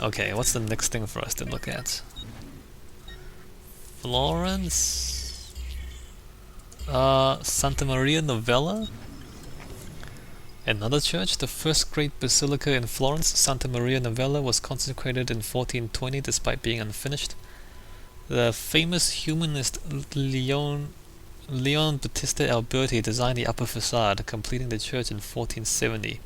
Okay, what's the next thing for us to look at? Florence? Santa Maria Novella? Another church, the first great basilica in Florence, Santa Maria Novella, was consecrated in 1420 despite being unfinished. The famous humanist Leon Battista Alberti designed the upper facade, completing the church in 1470.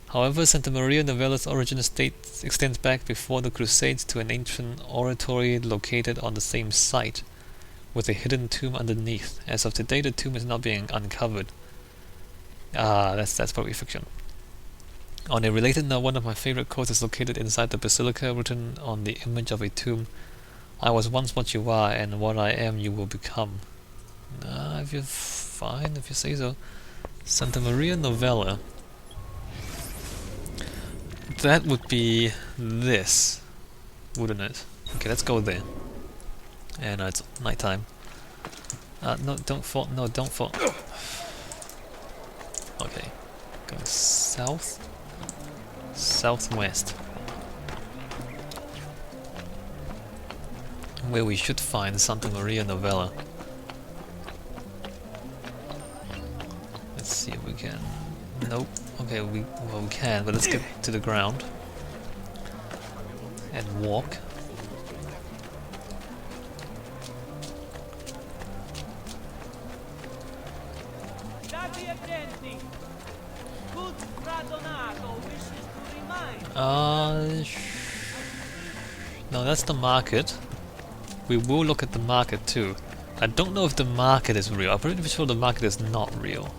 However, Santa Maria Novella's origin state extends back before the Crusades to an ancient oratory located on the same site, with a hidden tomb underneath. As of today, the tomb is not being uncovered. That's probably fiction. On a related note, one of my favorite quotes is located inside the basilica, written on the image of a tomb. I was once what you are, and what I am you will become. If you're fine, if you say so. Santa Maria Novella. That would be this, wouldn't it? Okay, let's go there. And it's nighttime. No, don't fall. No, don't fall. Okay, going south, southwest, where we should find Santa Maria Novella. Let's see if we can. Nope. Okay, we can, but let's get to the ground and walk. No, that's the market. We will look at the market too. I don't know if the market is real. I'm pretty sure the market is not real.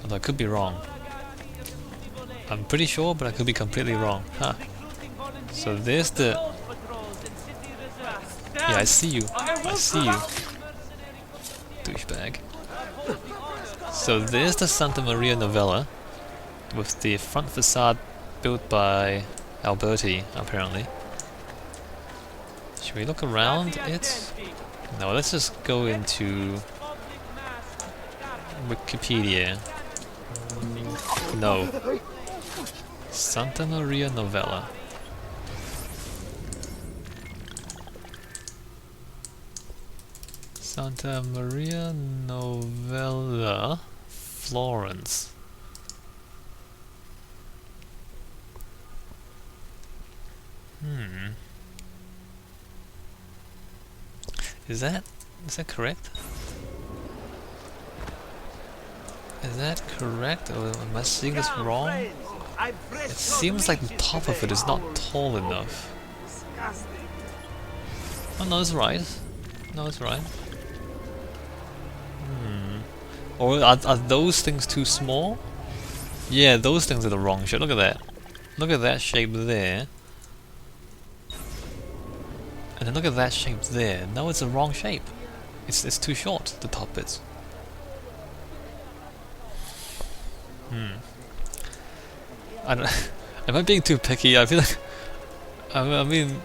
Although I could be wrong. I'm pretty sure, but I could be completely wrong. Huh. So there's the... Yeah, I see you. I see you. Douchebag. So there's the Santa Maria Novella, with the front facade built by Alberti, apparently. Should we look around it? No, let's just go into Wikipedia. No. Santa Maria Novella. Santa Maria Novella, Florence. Is that correct? Is that correct, or am I seeing this wrong? It seems like the top of it is not tall enough. Oh no, it's right. No, it's right. Or are those things too small? Yeah, those things are the wrong shape. Look at that. Look at that shape there. And then look at that shape there. No, it's the wrong shape. It's too short, the top bits. I don't... Am I being too picky? I feel like... I mean...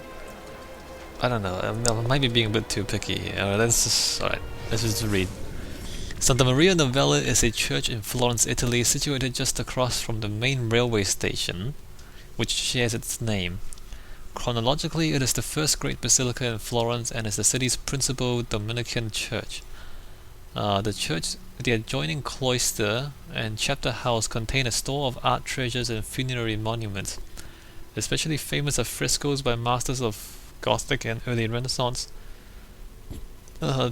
I don't know. I might be being a bit too picky. Alright, let's just read. Santa Maria Novella is a church in Florence, Italy, situated just across from the main railway station, which shares its name. Chronologically, it is the first great basilica in Florence and is the city's principal Dominican church. The church, the adjoining cloister and chapter house contain a store of art treasures and funerary monuments. Especially famous are frescoes by masters of Gothic and early Renaissance.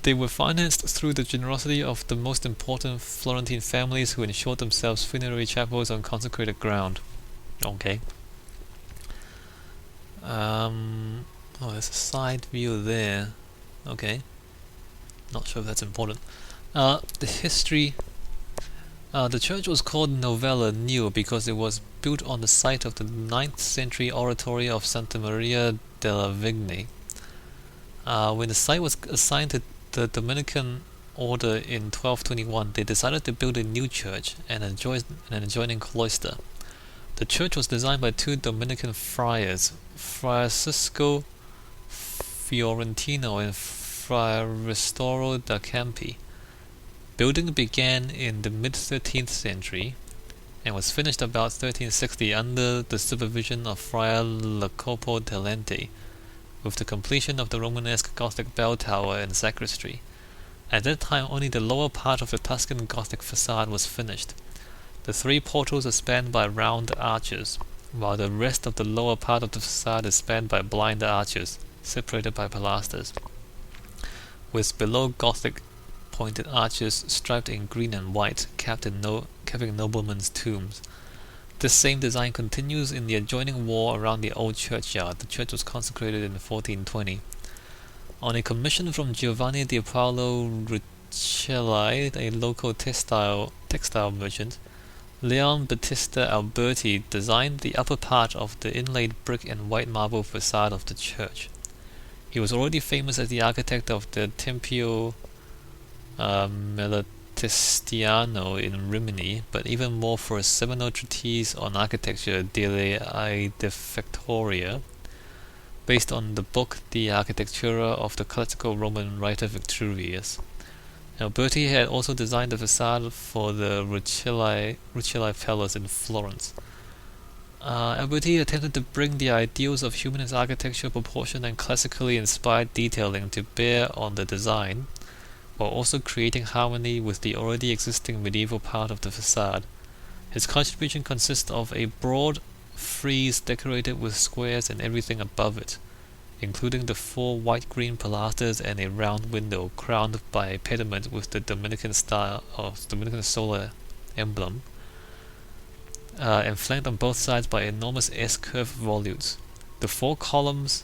They were financed through the generosity of the most important Florentine families who ensured themselves funerary chapels on consecrated ground. Okay. Oh, there's a side view there. Okay. Not sure if that's important. The history. The church was called Novella New because it was built on the site of the 9th century oratory of Santa Maria della Vigne. When the site was assigned to the Dominican order in 1221, they decided to build a new church and an adjoining cloister. The church was designed by two Dominican friars, Francisco Fiorentino and Fra Ristoro da Campi. Building began in the mid-13th century. and was finished about 1360 under the supervision of Friar Jacopo Talenti, with the completion of the Romanesque Gothic bell tower and sacristy. At that time only the lower part of the Tuscan Gothic facade was finished. The three portals are spanned by round arches, while the rest of the lower part of the facade is spanned by blind arches, separated by pilasters, with below Gothic pointed arches striped in green and white, capping noblemen's tombs. This same design continues in the adjoining wall around the old churchyard. The church was consecrated in 1420. On a commission from Giovanni di Paolo Rucellai, a local textile merchant, Leon Battista Alberti designed the upper part of the inlaid brick and white marble facade of the church. He was already famous as the architect of the Tempio Melatistiano in Rimini, but even more for a seminal treatise on architecture, Delle Aedifactoria, based on the book De Architectura of the classical Roman writer Vitruvius. Alberti had also designed the facade for the Rucellai Palace in Florence. Alberti attempted to bring the ideals of humanist architecture, proportion, and classically inspired detailing to bear on the design, while also creating harmony with the already existing medieval part of the facade. His contribution consists of a broad frieze decorated with squares and everything above it, including the four white-green pilasters and a round window crowned by a pediment with the Dominican solar emblem, and flanked on both sides by enormous S-curve volutes. The four columns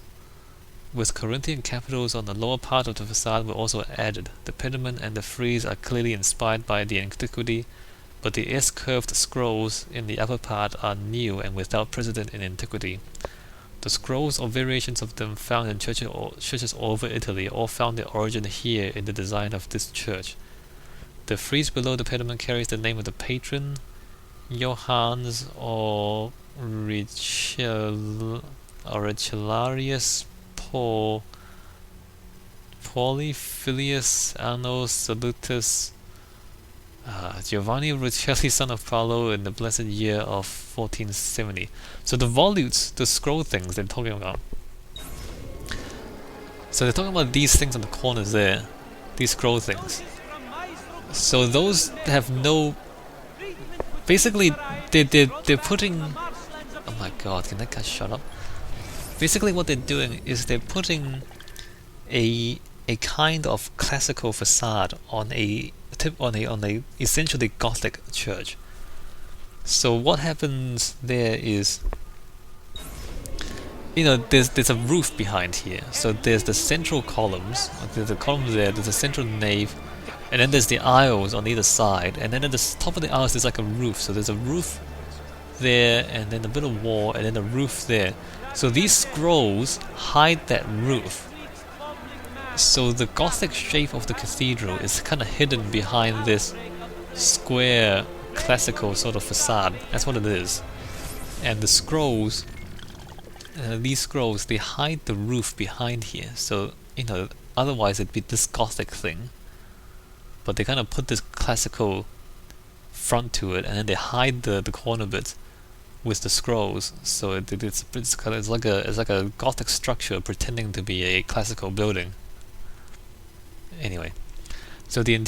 with Corinthian capitals on the lower part of the facade were also added. The pediment and the frieze are clearly inspired by the antiquity, but the S-curved scrolls in the upper part are new and without precedent in antiquity. The scrolls or variations of them found in churches all over Italy all found their origin here in the design of this church. The frieze below the pediment carries the name of the patron, Johannes Auricellarius Paulifilius Anno Salutis Giovanni Rucellai, son of Paolo, in the blessed year of 1470. So the volutes, the scroll things they're talking about. So they're talking about these things on the corners there, these scroll things. So those have no. Basically, they're putting. Oh my God! Can that guy shut up? Basically, what they're doing is they're putting a kind of classical facade on a essentially Gothic church. So what happens there is, there's a roof behind here. So there's the central columns. There's the columns there. There's a central nave, and then there's the aisles on either side. And then at the top of the aisles there's like a roof. So there's a roof there, and then a bit of wall, and then a roof there. So these scrolls hide that roof. So the Gothic shape of the cathedral is kind of hidden behind this square, classical sort of facade. That's what it is. And the scrolls, these scrolls, they hide the roof behind here. So, otherwise it'd be this Gothic thing. But they kind of put this classical front to it, and then they hide the corner bits with the scrolls. So it's like a Gothic structure pretending to be a classical building. Anyway, so the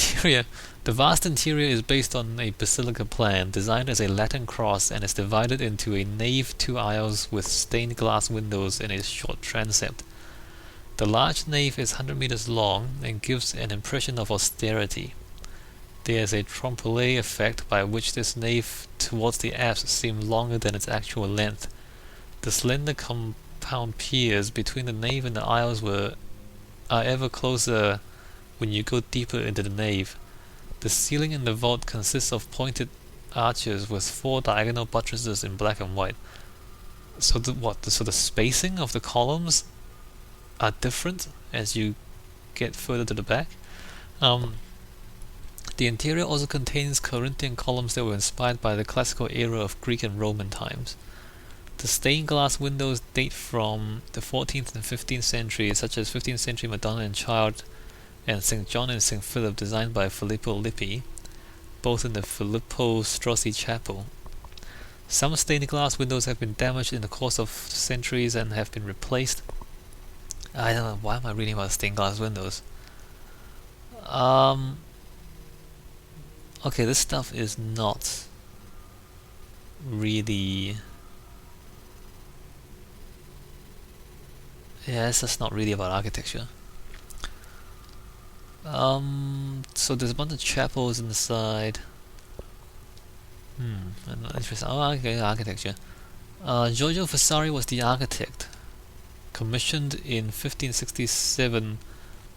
vast interior is based on a basilica plan designed as a Latin cross, and is divided into a nave, 2 aisles with stained glass windows and a short transept. The large nave is 100 meters long and gives an impression of austerity. There is a trompe-l'oeil effect by which this nave towards the apse seems longer than its actual length. The slender compound piers between the nave and the aisles are ever closer when you go deeper into the nave. The ceiling in the vault consists of pointed arches with 4 diagonal buttresses in black and white. So the spacing of the columns are different as you get further to the back. The interior also contains Corinthian columns that were inspired by the classical era of Greek and Roman times. The stained glass windows date from the 14th and 15th century, such as 15th century Madonna and Child and St. John and St. Philip, designed by Filippo Lippi, both in the Filippo Strozzi Chapel. Some stained glass windows have been damaged in the course of centuries and have been replaced. I don't know, why am I reading about stained glass windows? Okay, this stuff is not really... Yeah, it's just not really about architecture. So there's a bunch of chapels inside. Interesting. Oh, okay, architecture. Giorgio Vasari was the architect, commissioned in 1567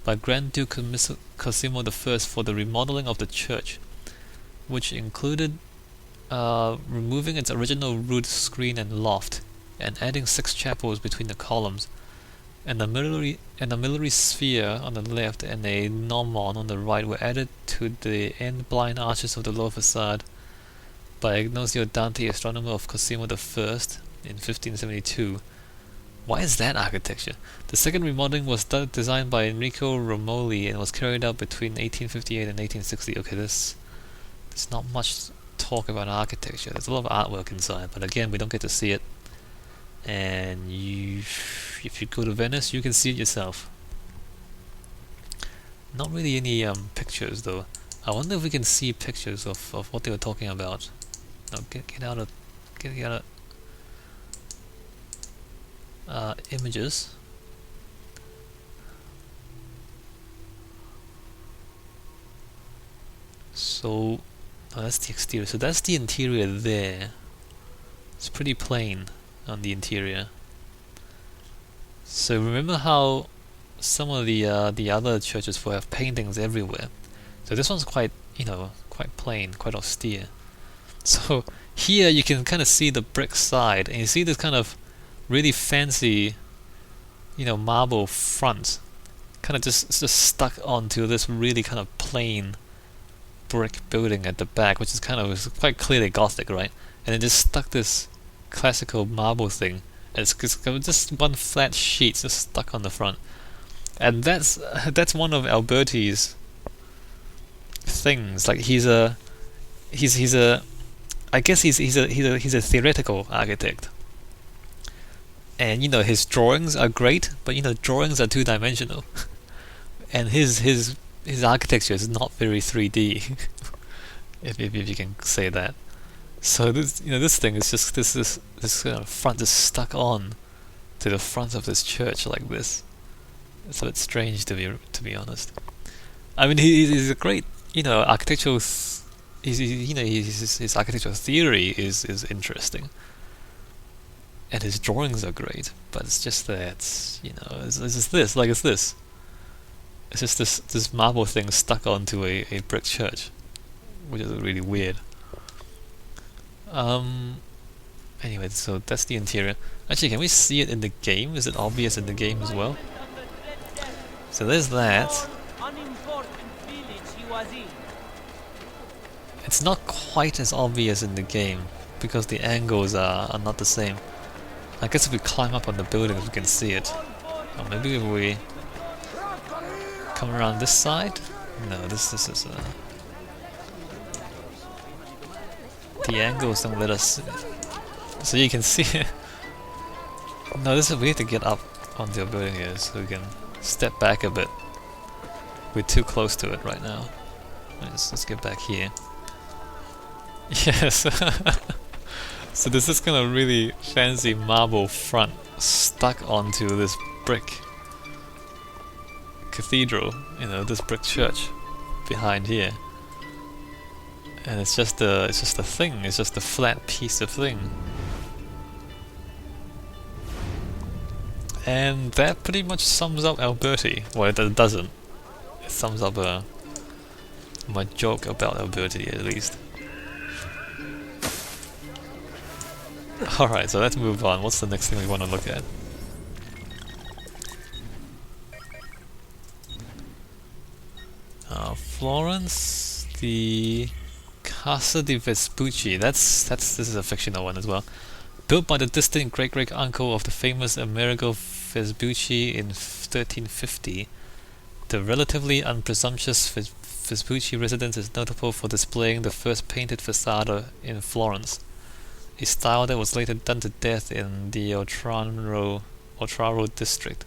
by Grand Duke Cosimo I for the remodeling of the church, which included removing its original rood screen and loft, and adding 6 chapels between the columns, and a miliary sphere on the left and a gnomon on the right were added to the end blind arches of the lower facade by Ignazio Dante, astronomer of Cosimo I in 1572. Why is that architecture? The second remodeling was designed by Enrico Romoli and was carried out between 1858 and 1860. Okay, there's not much talk about architecture. There's a lot of artwork inside, but again, we don't get to see it. And if you go to Venice, you can see it yourself. Not really any pictures though. I wonder if we can see pictures of what they were talking about. No, get out of images. So that's the exterior. So that's the interior there. It's pretty plain on the interior. So remember how some of the other churches will have paintings everywhere. So this one's quite quite plain, quite austere. So here you can kind of see the brick side, and you see this kind of really fancy, marble front, kind of just stuck onto this really kind of plain brick building at the back, which is quite clearly Gothic, right? And then just stuck this classical marble thing. It's just one flat sheet just stuck on the front, and that's one of Alberti's things. Like he's a I guess he's a theoretical architect, and his drawings are great, but drawings are 2-dimensional, and his architecture is not very 3D, if you can say that. So this thing is just this front is stuck on to the front of this church like this. It's a bit strange to be honest. I mean, he's a great architectural. His architectural theory is interesting, and his drawings are great. But it's just that it's just this. It's just this marble thing stuck onto a brick church, which is really weird. Anyway, so that's the interior. Actually, can we see it in the game? Is it obvious in the game as well? So there's that. It's not quite as obvious in the game because the angles are not the same. I guess if we climb up on the buildings we can see it. Or maybe if we come around this side? No, this is the angles don't let us see. So you can see it. No, we have to get up onto the building here so we can step back a bit. We're too close to it right now. Let's get back here. Yes. So there's this kind of really fancy marble front stuck onto this brick cathedral, this brick church behind here. And it's just a thing. It's just a flat piece of thing. And that pretty much sums up Alberti. Well, it doesn't. It sums up my joke about Alberti, at least. Alright, so let's move on. What's the next thing we want to look at? Florence, the Casa di Vespucci. This is a fictional one as well. Built by the distant great-great-uncle of the famous Amerigo Vespucci in 1350, the relatively unpresumptuous Vespucci residence is notable for displaying the first painted facade in Florence. a style that was later done to death in the Otraro district.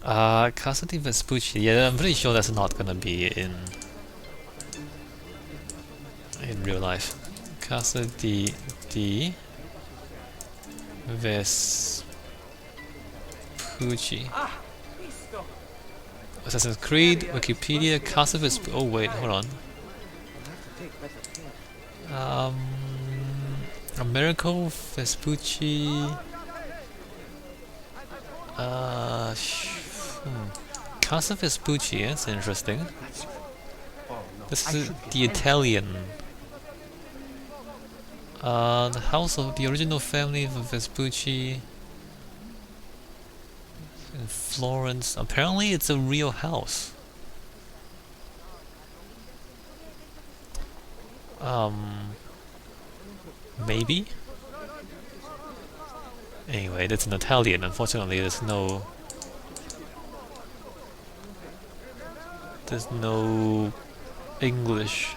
Casa di Vespucci. Yeah, I'm pretty sure that's not gonna be in real life. Casa di Vespucci. Assassin's Creed, Wikipedia, Casa Vespucci. Oh wait, hold on. Americo Vespucci. Casa Vespucci. That's interesting. This is the Italian. The house of the original family of Vespucci in Florence. Apparently, it's a real house. Maybe. Anyway, that's an Italian. Unfortunately, there's no English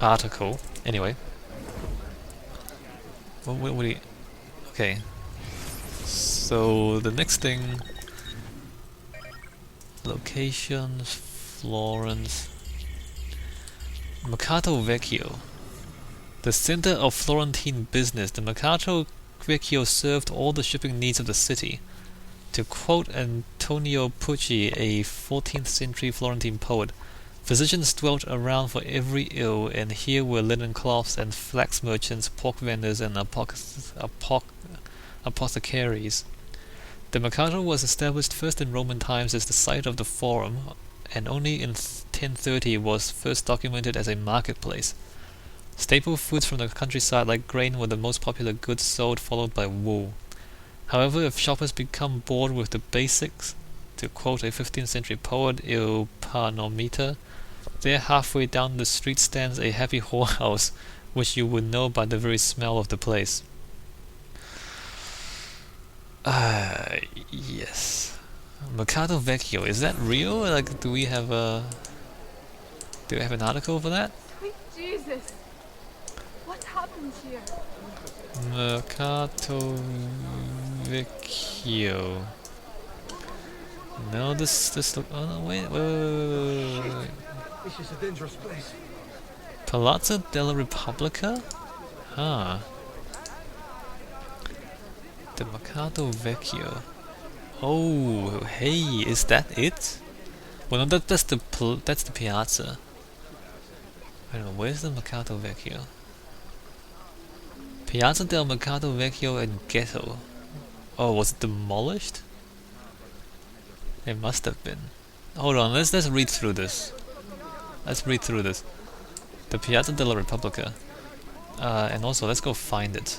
article. Anyway, what do you? Okay. So the next thing, locations, Florence, Mercato Vecchio. The center of Florentine business, the Mercato Vecchio served all the shipping needs of the city. To quote Antonio Pucci, a 14th century Florentine poet, physicians dwelt around for every ill, and here were linen cloths and flax merchants, pork vendors, and apothecaries. The Mercato was established first in Roman times as the site of the Forum, and only in 1030 was first documented as a marketplace. Staple foods from the countryside like grain were the most popular goods sold, followed by wool. However, if shoppers become bored with the basics, to quote a 15th century poet, Il Panormita, there halfway down the street stands a happy whorehouse, which you would know by the very smell of the place. Yes. Mercato Vecchio, is that real? Like, do we have an article for that? Sweet Jesus! What happened here? Mercato Vecchio. No, this look. Oh no, wait. This is a dangerous place. Palazzo della Repubblica? Huh. The Mercato Vecchio. Oh, hey, is that it? Well, no, that's the piazza. I don't know, where's the Mercato Vecchio? Piazza del Mercato Vecchio and Ghetto. Oh, was it demolished? It must have been. Hold on, let's read through this. The Piazza della Repubblica. And also, let's go find it.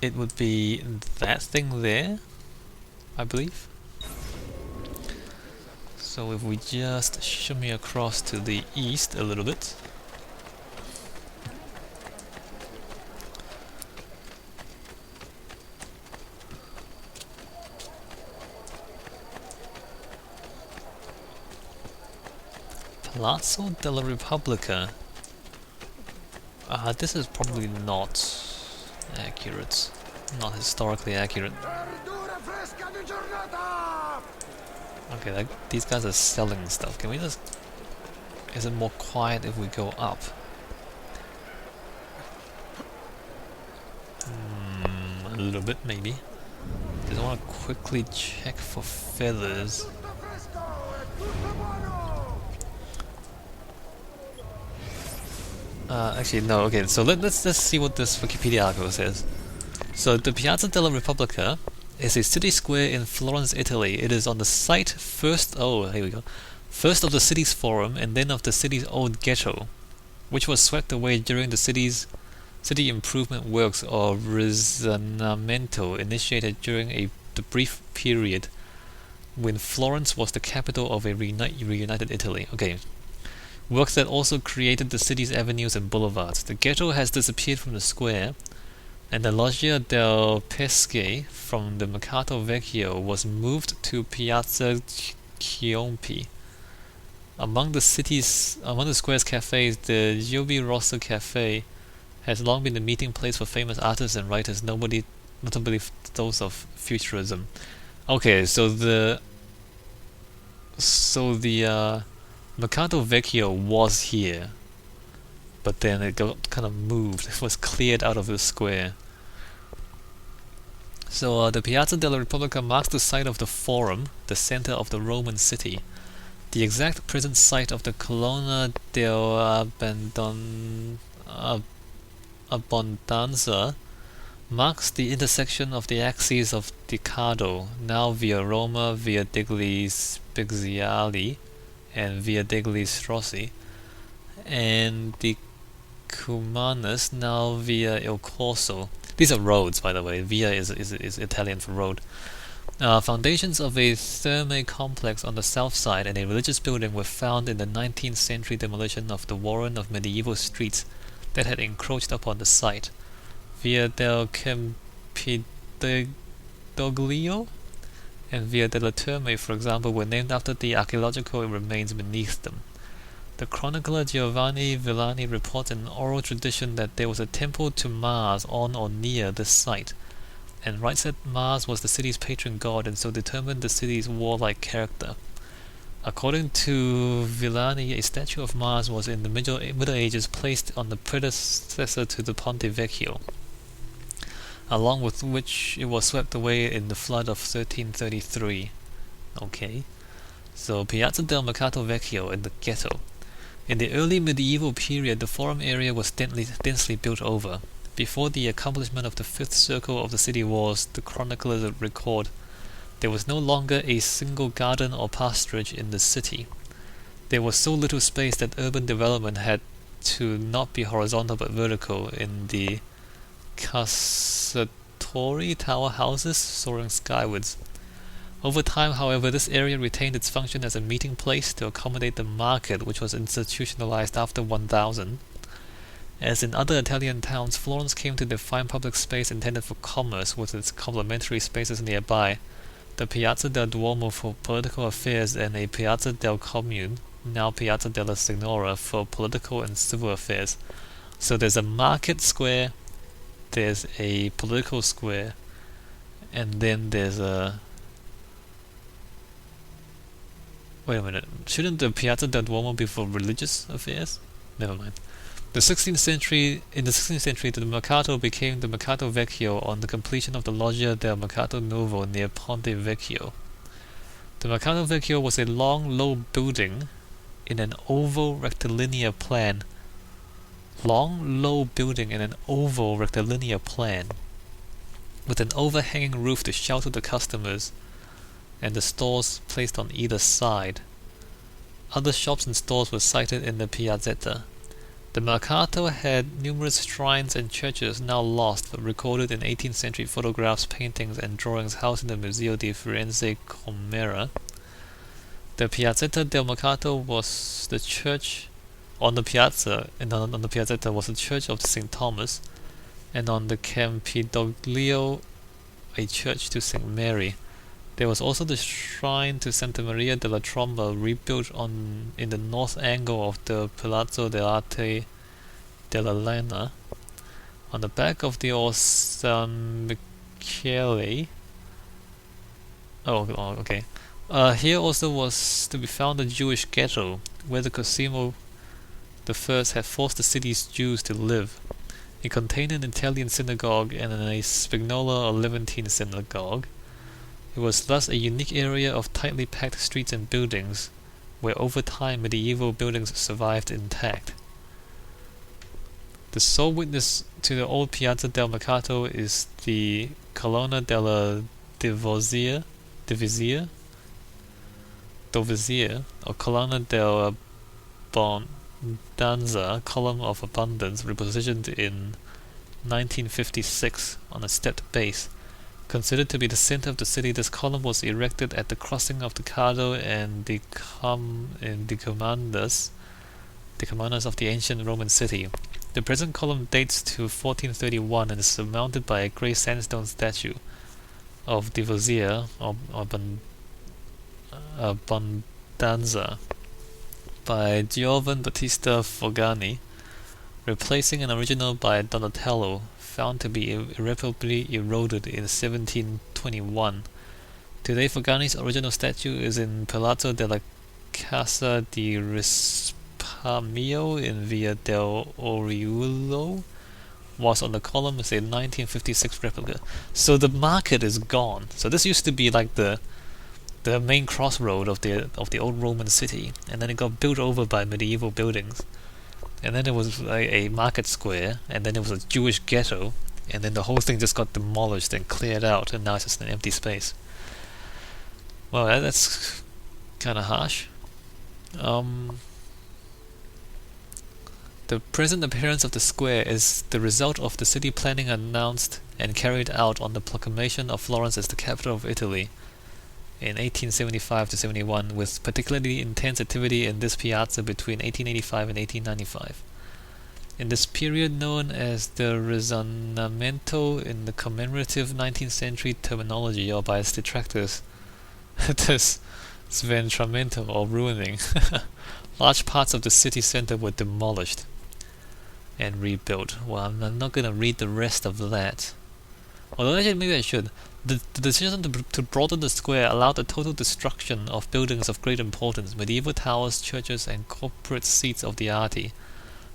It would be that thing there, I believe. So if we just shimmy across to the east a little bit. Palazzo della Repubblica. This is probably not accurate. Not historically accurate. Okay, like, these guys are selling stuff. Can we just... Is it more quiet if we go up? A little bit, maybe. Just want to quickly check for feathers. Actually, no, okay, so let's see what this Wikipedia article says. So, the Piazza della Repubblica is a city square in Florence, Italy. It is on the site first of the city's forum and then of the city's old ghetto, which was swept away during the city improvement works or Risanamento initiated during the brief period when Florence was the capital of a reunited Italy. Okay. Works that also created the city's avenues and boulevards. The ghetto has disappeared from the square, and the Loggia del Pesce from the Mercato Vecchio was moved to Piazza Chiompi. Among the square's cafes, the Yobi Rosso Cafe has long been the meeting place for famous artists and writers, notably those of futurism. Okay, so the Mercato Vecchio was here, but then it got kind of moved. It was cleared out of the square. So the Piazza della Repubblica marks the site of the Forum, the center of the Roman city. The exact present site of the Colonna dell'Abbondanza marks the intersection of the axes of Decado, now Via Roma, Via degli Speziali, and Via degli Strozzi, and Decumanus, now Via Il Corso. These are roads, by the way. Via is Italian for road. Foundations of a thermae complex on the south side and a religious building were found in the 19th century demolition of the warren of medieval streets that had encroached upon the site. Via del Campidoglio and Via della Terme, for example, were named after the archaeological remains beneath them. The chronicler Giovanni Villani reports an oral tradition that there was a temple to Mars on or near this site, and writes that Mars was the city's patron god and so determined the city's warlike character. According to Villani, a statue of Mars was in the Middle Ages placed on the predecessor to the Ponte Vecchio, along with which it was swept away in the flood of 1333. Okay, so Piazza del Mercato Vecchio in the ghetto. In the early medieval period, the Forum area was densely built over. Before the accomplishment of the fifth circle of the city walls, the chroniclers record, there was no longer a single garden or pasturage in the city. There was so little space that urban development had to not be horizontal but vertical in the Cacciatori tower houses soaring skywards. Over time, however, this area retained its function as a meeting place to accommodate the market, which was institutionalized after 1000. As in other Italian towns, Florence came to define public space intended for commerce with its complementary spaces nearby, the Piazza del Duomo for political affairs and a Piazza del Comune, now Piazza della Signora, for political and civil affairs. So there's a market square, there's a political square, and then there's a... Wait a minute, shouldn't the Piazza del Duomo be for religious affairs? Never mind. In the 16th century, the Mercato became the Mercato Vecchio on the completion of the Loggia del Mercato Nuovo near Ponte Vecchio. The Mercato Vecchio was a long, low building in an oval rectilinear plan. Long, low building in an oval rectilinear plan, with an overhanging roof to shelter the customers, and the stores placed on either side. Other shops and stores were sited in the Piazzetta. The Mercato had numerous shrines and churches now lost but recorded in 18th century photographs, paintings, and drawings housed in the Museo di Firenze Comera. The Piazzetta del Mercato was the church on the piazza, and on the Piazzetta was the church of St. Thomas, and on the Campidoglio a church to St. Mary. There was also the shrine to Santa Maria della Tromba, rebuilt in the north angle of the Palazzo dell'Arte della Lena. On the back of the old San Michele. Okay. Here also was to be found the Jewish ghetto, where the Cosimo I had forced the city's Jews to live. It contained an Italian synagogue and a Spignola or Levantine synagogue. It was thus a unique area of tightly packed streets and buildings, where over time medieval buildings survived intact. The sole witness to the old Piazza del Mercato is the Colonna della Dovizia, or Colonna della Abbondanza, column of abundance, repositioned in 1956 on a stepped base. Considered to be the center of the city, this column was erected at the crossing of the Cardo and the Commanders of the ancient Roman city. The present column dates to 1431 and is surmounted by a grey sandstone statue of Divozia or Abbondanza by Giovan Battista Fogani, replacing an original by Donatello, found to be irreparably eroded in 1721. Today, Fogani's original statue is in Palazzo della Casa di Risparmio in Via del Oriuolo, whilst on the column is a 1956 replica. So the market is gone. So this used to be like the main crossroad of the old Roman city, and then it got built over by medieval buildings. And then it was a market square, and then it was a Jewish ghetto, and then the whole thing just got demolished and cleared out, and now it's just an empty space. Well, that's kind of harsh. The present appearance of the square is the result of the city planning announced and carried out on the proclamation of Florence as the capital of Italy in 1875-71, with particularly intense activity in this piazza between 1885 and 1895. In this period known as the Risanamento in the commemorative 19th century terminology, or by its detractors, this Sventramento, or ruining, large parts of the city center were demolished and rebuilt. Well, I'm not going to read the rest of that. Although actually maybe I should. The decision to broaden the square allowed the total destruction of buildings of great importance, medieval towers, churches, and corporate seats of the arti,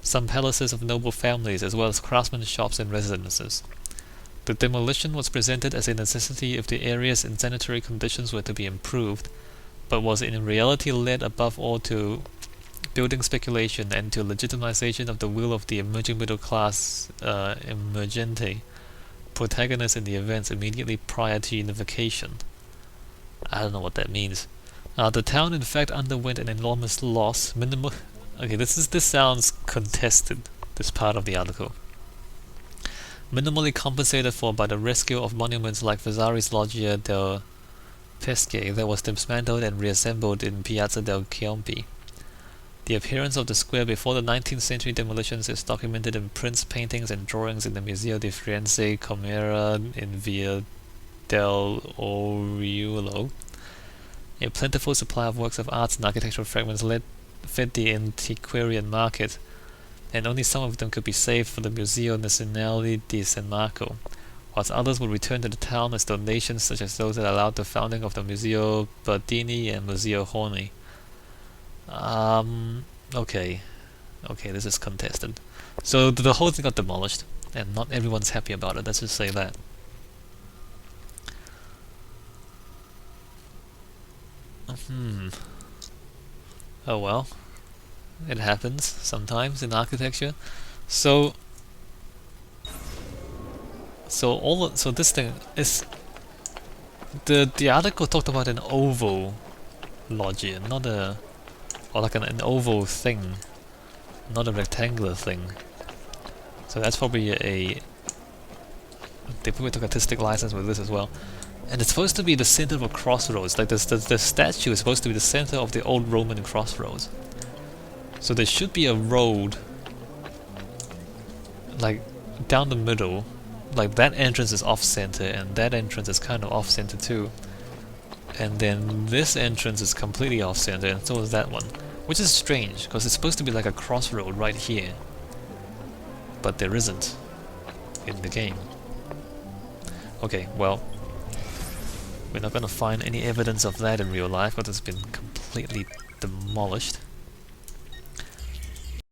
some palaces of noble families, as well as craftsmen's shops and residences. The demolition was presented as a necessity if the area's sanitary conditions were to be improved, but was in reality led above all to building speculation and to legitimization of the will of the emerging middle class emergente, protagonist in the events immediately prior to unification. I don't know what that means. The town in fact underwent an enormous loss. Okay, this sounds contested, this part of the article. Minimally compensated for by the rescue of monuments like Vasari's Loggia del Pesce that was dismantled and reassembled in Piazza del Chiompi. The appearance of the square before the 19th century demolitions is documented in prints, paintings, and drawings in the Museo di Firenze Comera in Via del Oriuolo. A plentiful supply of works of arts and architectural fragments fed the antiquarian market, and only some of them could be saved for the Museo Nazionale di San Marco, whilst others would return to the town as donations, such as those that allowed the founding of the Museo Bardini and Museo Horni. Okay, this is contested. So the whole thing got demolished, and not everyone's happy about it, let's just say that. Oh well. It happens sometimes in architecture. So this thing is the article talked about an oval loggia, not a an oval thing, not a rectangular thing. So that's probably they probably took artistic license with this as well. And it's supposed to be the center of a crossroads. Like the statue is supposed to be the center of the old Roman crossroads. So there should be a road, like, down the middle. Like, that entrance is off-center, and that entrance is kind of off-center too. And then this entrance is completely off-center, and so is that one. Which is strange, because it's supposed to be like a crossroad right here. But there isn't in the game. Okay, well, we're not going to find any evidence of that in real life, because it's been completely demolished.